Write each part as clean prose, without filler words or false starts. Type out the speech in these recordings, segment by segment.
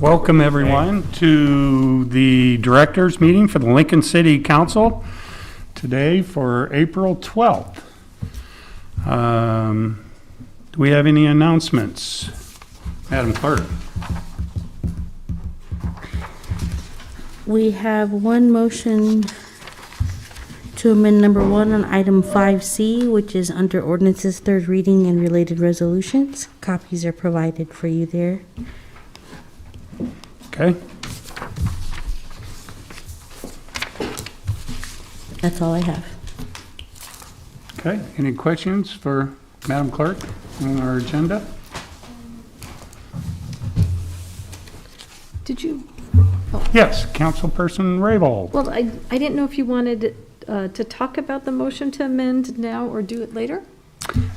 Welcome, everyone, to the directors' meeting for the Lincoln City Council today for April 12th. Do we have any announcements? Madam Clerk. We have one motion to amend number 1 on item 5C, which is under ordinances, third reading and related resolutions. Copies are provided for you there. Okay. That's all I have. Okay. Any questions for Madam Clerk on our agenda? Did you? Yes, Councilperson Raybold. Well, I didn't know if you wanted to talk about the motion to amend now or do it later?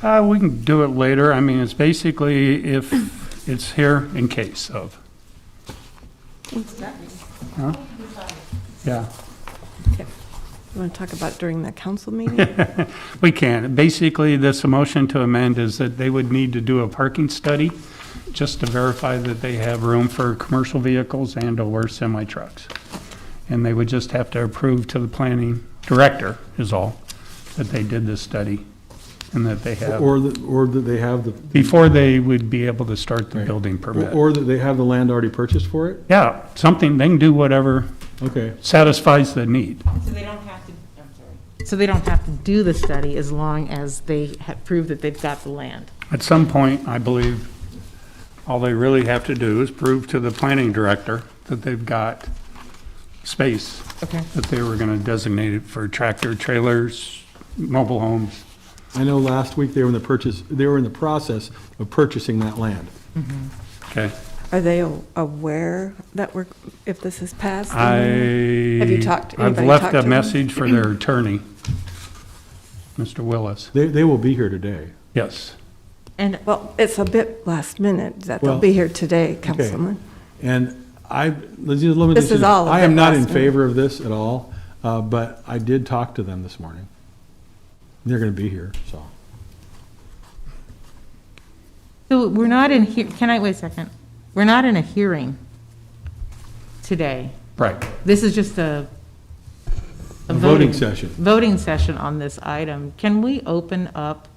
We can do it later. I mean, it's basically if it's here in case of. Huh? Yeah. Okay. You want to talk about it during the council meeting? We can. Basically, this motion to amend is that they would need to do a parking study just to verify that they have room for commercial vehicles and or semi-trucks. And they would just have to approve to the planning director is all, that they did this study and that they have. Or that they have the. Before they would be able to start the Right. building permit. Or that they have the land already purchased for it? Yeah, something, they can do whatever Okay. satisfies the need. So they don't have to, I'm sorry. So they don't have to do the study as long as they have proved that they've got the land. At some point, I believe, all they really have to do is prove to the planning director that they've got space, Okay. that they were gonna designate it for tractor trailers, mobile homes. I know last week they were in the process of purchasing that land. Okay, Are they aware that if this is passed? I've anybody left talked a to them? message for their attorney, Mr. Willis. They will be here today. Yes, And Well, it's a bit last minute that they'll Well, be here today, Councilman. And let me This is all of I it am not in last minute. favor of this at all, but I did talk to them this morning. They're gonna be here, so. so we're not in here, can I, wait a second. We're not in a hearing today. right. This is just a Voting session. Voting session on this item. Can we open up?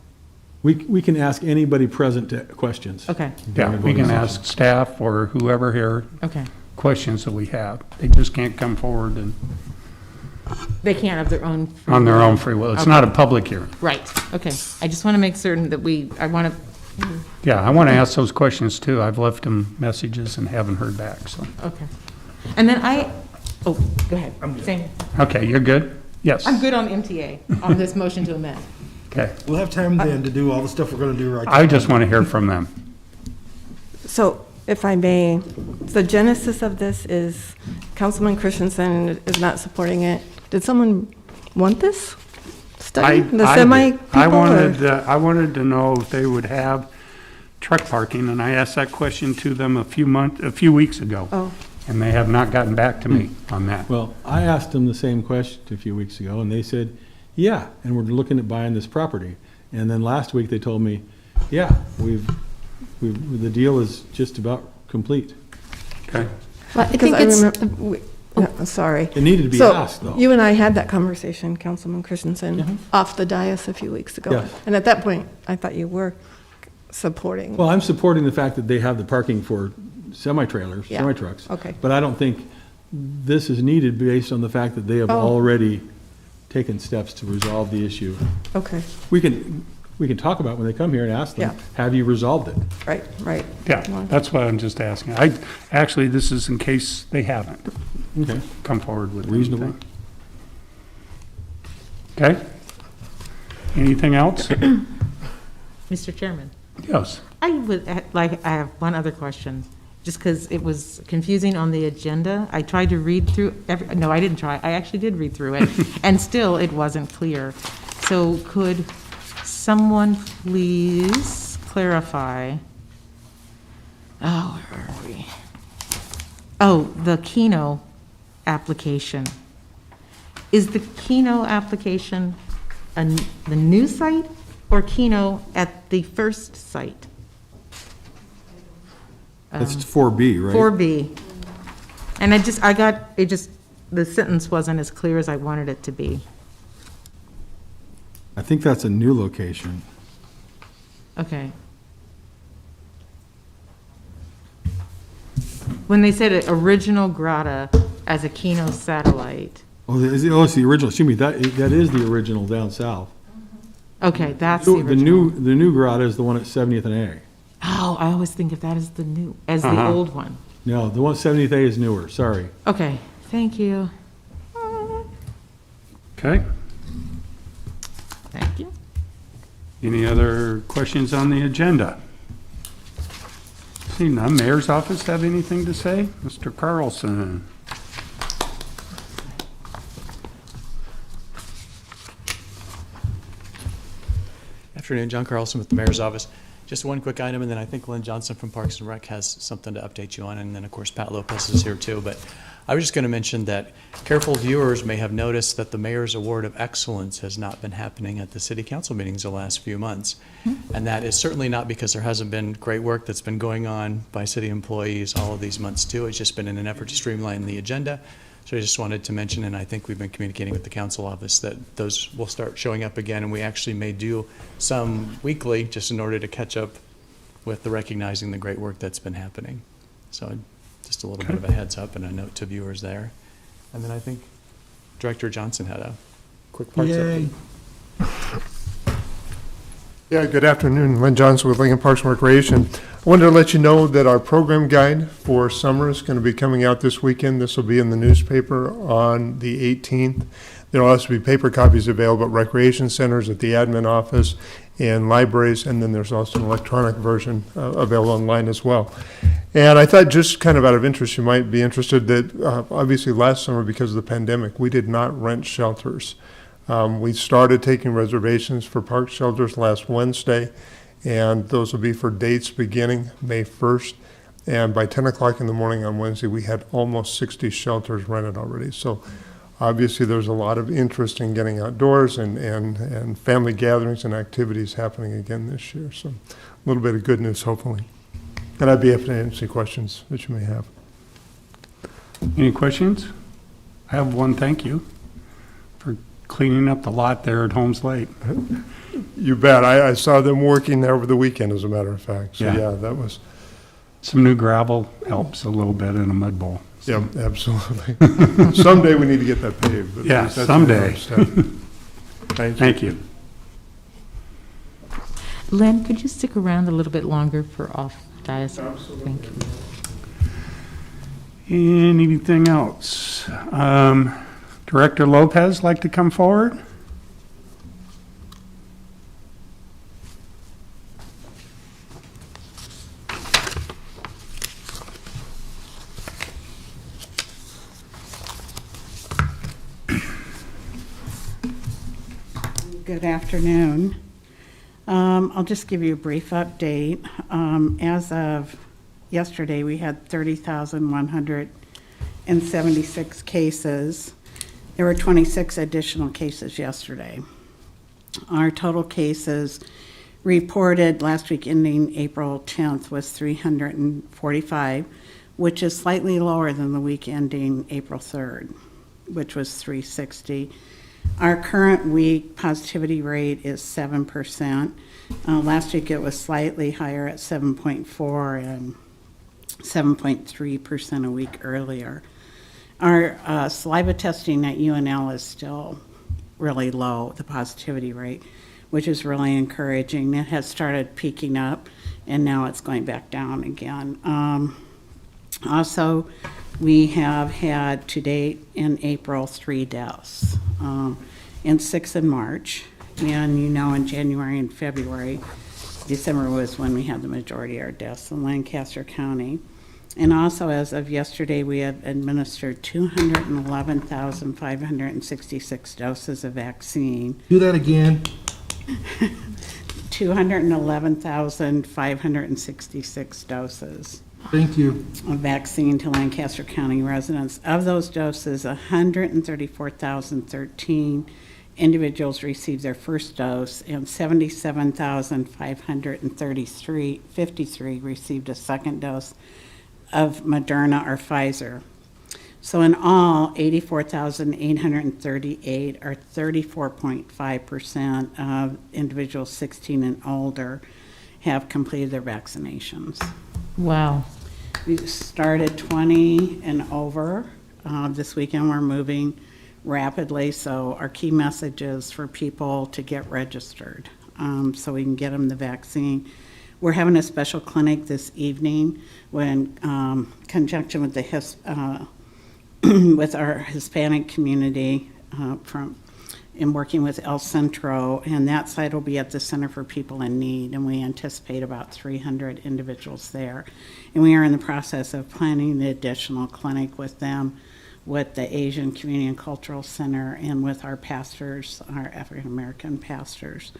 We can ask anybody present to questions. Okay, Yeah, during the we can voting ask staff or whoever here okay. questions that we have. They just can't come forward and, They can't have their own. free on their will. own free will. It's not a public hearing. Right, okay. I just want to make certain that I want to, Yeah, I want to ask those questions too. I've left them messages and haven't heard back, so. okay. And then go ahead. Same. Okay, you're good? Yes. I'm good on MTA, on this motion to amend. Okay. We'll have time then to do all the stuff we're gonna do right now. I just want to hear from them. So, if I may, the genesis of this is Councilman Christensen is not supporting it. Did someone want this study? The semi did. people? I wanted to know if they would have truck parking, and I asked that question to them a few weeks ago. Oh. And they have not gotten back to me on that. Well, I asked them the same question a few weeks ago, and they said, yeah, and we're looking at buying this property. And then last week, they told me, yeah, the deal is just about complete. Okay. Well, I Because think I it's, remember, yeah, sorry. It needed to be So, asked, though. you and I had that conversation, Councilman Christensen, off the dais a few weeks ago. Yes. And at that point, I thought you were supporting. Well, I'm supporting the fact that they have the parking for semi-trailers, Yeah. semi-trucks. Okay. But I don't think this is needed based on the fact that they have Oh. already taken steps to resolve the issue. Okay, We can talk about it when they come here and ask them, Yeah. have you resolved it? right. Yeah, that's what I'm just asking. Actually, this is in case they haven't Okay. come forward with Reasonable. anything. Okay? Anything else? Mr. Chairman, Yes. I have one other question, just because it was confusing on the agenda. I tried to read through no, I didn't try. I actually did read through it, and still it wasn't clear. So could someone please clarify? Oh, where are we? Oh, the Kino application. Is the Kino application the new site or Kino at the first site? That's 4B, right? 4B. And the sentence wasn't as clear as I wanted it to be. I think that's a new location. Okay. When they said original Grata as a Kino satellite. Oh, it's the original, excuse me, that is the original down south. Okay, that's the The original. new grotto is the one at 70th and A. Oh, I always think of that as the Uh-huh. old one. No, the one 70th A is newer, sorry. Okay, thank you. Okay. Thank you. Any other questions on the agenda? See none. Mayor's office have anything to say? Mr. Carlson? Afternoon, John Carlson with the Mayor's Office. Just one quick item, and then I think Lynn Johnson from Parks and Rec has something to update you on, and then, of course, Pat Lopez is here too. But I was just going to mention that careful viewers may have noticed that the Mayor's Award of Excellence has not been happening at the city council meetings the last few months. And that is certainly not because there hasn't been great work that's been going on by city employees all of these months too. It's just been in an effort to streamline the agenda. So I just wanted to mention, and I think we've been communicating with the council office, that those will start showing up again, and we actually may do some weekly, just in order to catch up with the recognizing the great work that's been happening. So just a little bit of a heads up and a note to viewers there. And then I think Director Johnson had a quick parts update. Yeah, good afternoon. Lynn Johnson with Lincoln Parks and Recreation. I wanted to let you know that our program guide for summer is going to be coming out this weekend. This will be in the newspaper on the 18th. There will also be paper copies available at recreation centers, at the admin office, and libraries, and then there's also an electronic version available online as well. And I thought, just kind of out of interest, you might be interested that obviously last summer, because of the pandemic, we did not rent shelters. We started taking reservations for park shelters last Wednesday, and those will be for dates beginning May 1st. And by 10 o'clock in the morning on Wednesday, we had almost 60 shelters rented already. So obviously there's a lot of interest in getting outdoors and family gatherings and activities happening again this year. So a little bit of good news, hopefully. And I'd be happy to answer questions that you may have. Any questions? I have one thank you for cleaning up the lot there at Holmes Lake. You bet. I saw them working there over the weekend, as a matter of fact. So, Yeah. yeah, that was, Some new gravel helps a little bit in a mud bowl. yeah, absolutely. Someday we need to get that paved. but Yeah, that's the someday. next step. Thank you. Thank you. Len, could you stick around a little bit longer for off dais? Thank you. Anything else? Director Lopez like to come forward? Good afternoon. I'll just give you a brief update. As of yesterday, we had 30,176 cases. There were 26 additional cases yesterday. Our total cases reported last week ending April 10th was 345, which is slightly lower than the week ending April 3rd, which was 360. Our current week positivity rate is 7%. Last week it was slightly higher at 7.4 and 7.3% a week earlier. Our saliva testing at UNL is still really low, the positivity rate, which is really encouraging. It has started peaking up and now it's going back down again. Also, we have had to date in April 3 deaths and 6 in March. And in January and February, December was when we had the majority of our deaths in Lancaster County. And also, as of yesterday, we had administered 211,566 doses of vaccine. Do that again. 211,566 doses. Thank you. Of vaccine to Lancaster County residents. Of those doses, 134,013 individuals received their first dose, and 77,553 received a second dose of Moderna or Pfizer. So in all, 84,838, or 34.5% of individuals 16 and older have completed their vaccinations. Wow. We started 20 and over. This weekend, we're moving rapidly, so our key message is for people to get registered so we can get them the vaccine. We're having a special clinic this evening in conjunction with with our Hispanic community in working with El Centro, and that site will be at the Center for People in Need, and we anticipate about 300 individuals there. And we are in the process of planning the additional clinic with them, with the Asian Community and Cultural Center, and with our pastors, our African-American pastors.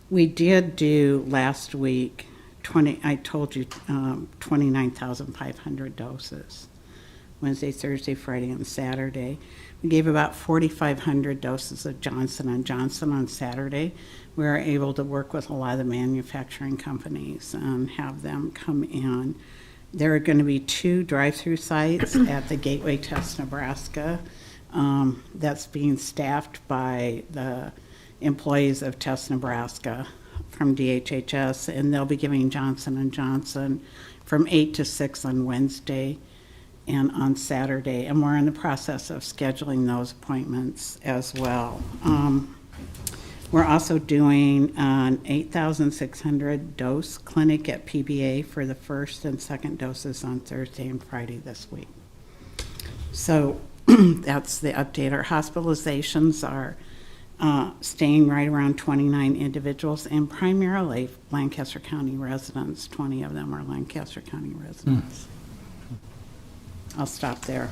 We did do last week, 29,500 doses. Wednesday, Thursday, Friday, and Saturday. We gave about 4,500 doses of Johnson & Johnson on Saturday. We were able to work with a lot of the manufacturing companies and have them come in. There are going to be 2 drive-through sites at the Gateway Test Nebraska. That's being staffed by the employees of Test Nebraska from DHHS, and they'll be giving Johnson & Johnson from 8 to 6 on Wednesday and on Saturday, and we're in the process of scheduling those appointments as well. We're also doing an 8,600 dose clinic at PBA for the first and second doses on Thursday and Friday this week. So that's the update. Our hospitalizations are staying right around 29 individuals, and primarily Lancaster County residents. 20 of them are Lancaster County residents. I'll stop there.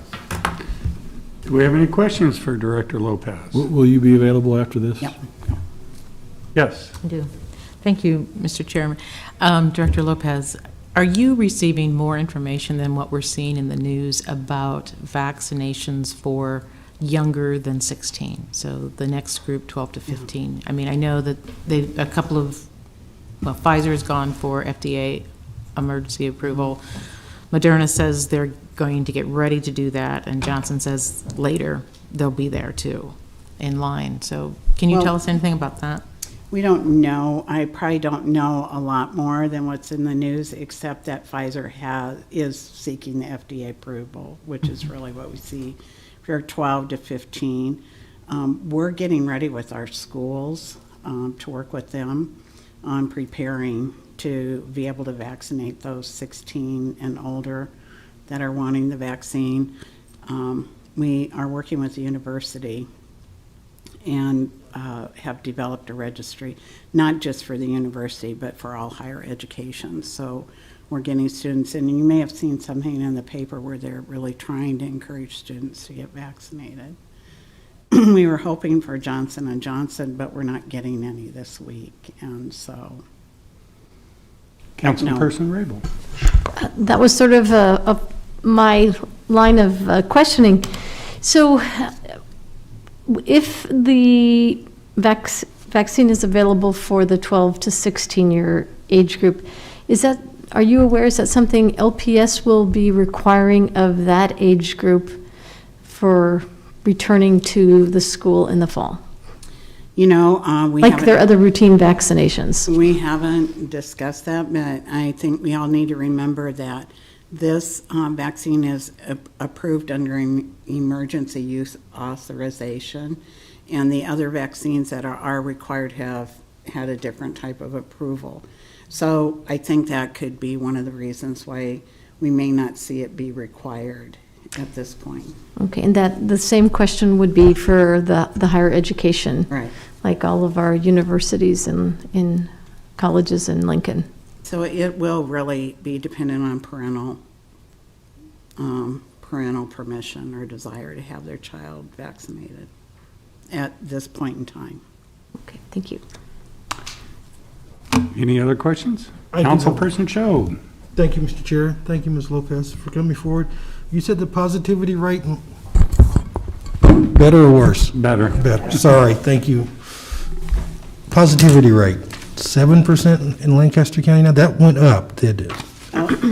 Do we have any questions for Director Lopez? Will you be available after this? Yep. Yes. I do. Thank you, Mr. Chairman. Director Lopez, are you receiving more information than what we're seeing in the news about vaccinations for younger than 16? So the next group, 12 to 15. I mean, I know that Pfizer's gone for FDA emergency approval. Moderna says they're going to get ready to do that, and Johnson says later they'll be there too, in line. So can you tell us anything about that? We don't know. I probably don't know a lot more than what's in the news, except that Pfizer is seeking the FDA approval, which is really what we see for 12 to 15. We're getting ready with our schools to work with them on preparing to be able to vaccinate those 16 and older that are wanting the vaccine. We are working with the university and have developed a registry, not just for the university, but for all higher education. So we're getting students, and you may have seen something in the paper where they're really trying to encourage students to get vaccinated. We were hoping for Johnson & Johnson, but we're not getting any this week, and so. Councilperson Rabel. That was sort of my line of questioning. So if the vaccine is available for the 12 to 16-year age group, are you aware, is that something LPS will be requiring of that age group for returning to the school in the fall? We like their other routine vaccinations. We haven't discussed that, but I think we all need to remember that this vaccine is approved under emergency use authorization, and the other vaccines that are required have had a different type of approval. So I think that could be one of the reasons why we may not see it be required at this point. Okay, and that the same question would be for the higher education, Right. like all of our universities and in colleges in Lincoln. So it will really be dependent on parental permission or desire to have their child vaccinated at this point in time. Okay, thank you. Any other questions? I do. Councilperson Cho. Thank you, Mr. Chair. Thank you, Ms. Lopez, for coming forward. You said the positivity rate Better or worse? Better. Better, sorry, thank you. Positivity rate, 7% in Lancaster County now, that went up, did it?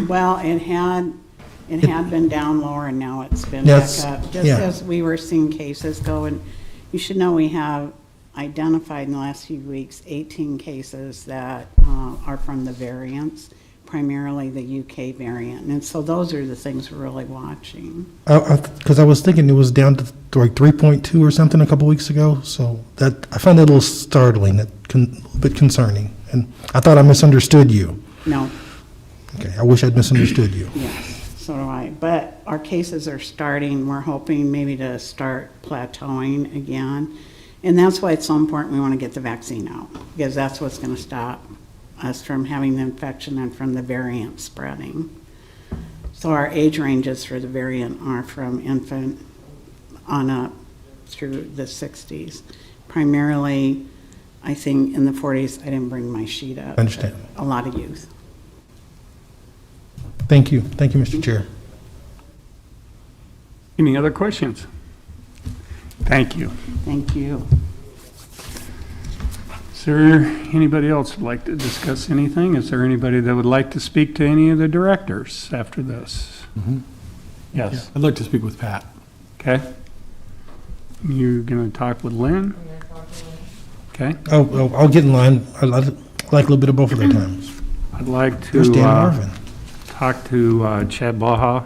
Well, it had been down lower and now it's been Yes, back up. Just yeah. as we were seeing cases go, and you should know we have identified in the last few weeks 18 cases that are from the variants, primarily the UK variant. And so those are the things we're really watching. Because I was thinking it was down to like 3.2 or something a couple weeks ago, so that, I found that a little startling, a little bit concerning. And I thought I misunderstood you. No, Okay, I wish I'd misunderstood you. yes, so do I. But our cases are starting, we're hoping maybe to start plateauing again. And that's why it's so important we want to get the vaccine out, because that's what's going to stop us from having the infection and from the variant spreading. So our age ranges for the variant are from infant on up through the 60s. Primarily, I think in the 40s, I didn't bring my sheet up. Understand. A lot of youth. Thank you, Mr. Chair. Any other questions? Thank you. Thank you. Is there anybody else who'd like to discuss anything? Is there anybody that would like to speak to any of the directors after this? Yes, I'd like to speak with Pat. okay. You're going to talk with Lynn? Okay. Oh, I'll get in line. I like a little bit of both of their times. I'd like to There's Dan Marvin. talk to Chad Blaha,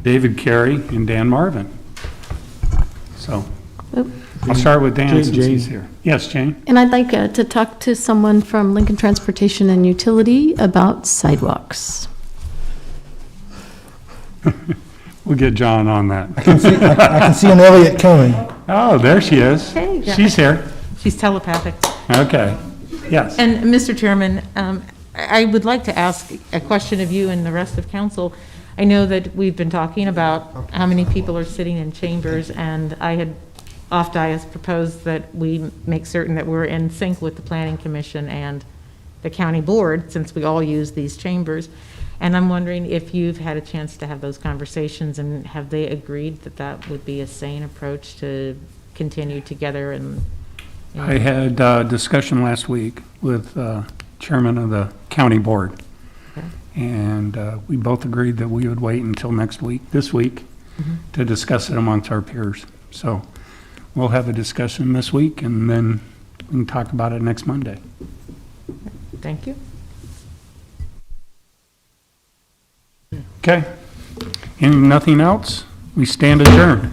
David Carey, and Dan Marvin. So Oop. I'll start with Dan Jane- since he's here. Yes, Jane? And I'd like to talk to someone from Lincoln Transportation and Utility about sidewalks. We'll get John on that. I can see an Elliott coming. Oh, there she is. Hey. She's here. She's telepathic. Okay. Yes. And Mr. Chairman, I would like to ask a question of you and the rest of council. I know that we've been talking about how many people are sitting in chambers, and I had oft-I proposed that we make certain that we're in sync with the Planning Commission and the county board, since we all use these chambers. And I'm wondering if you've had a chance to have those conversations, and have they agreed that that would be a sane approach to continue together? And I had a discussion last week with chairman of the county board. Okay. And we both agreed that we would wait until this week, to discuss it amongst our peers. So we'll have a discussion this week, and then we can talk about it next Monday. Thank you. Okay? And nothing else? We stand adjourned.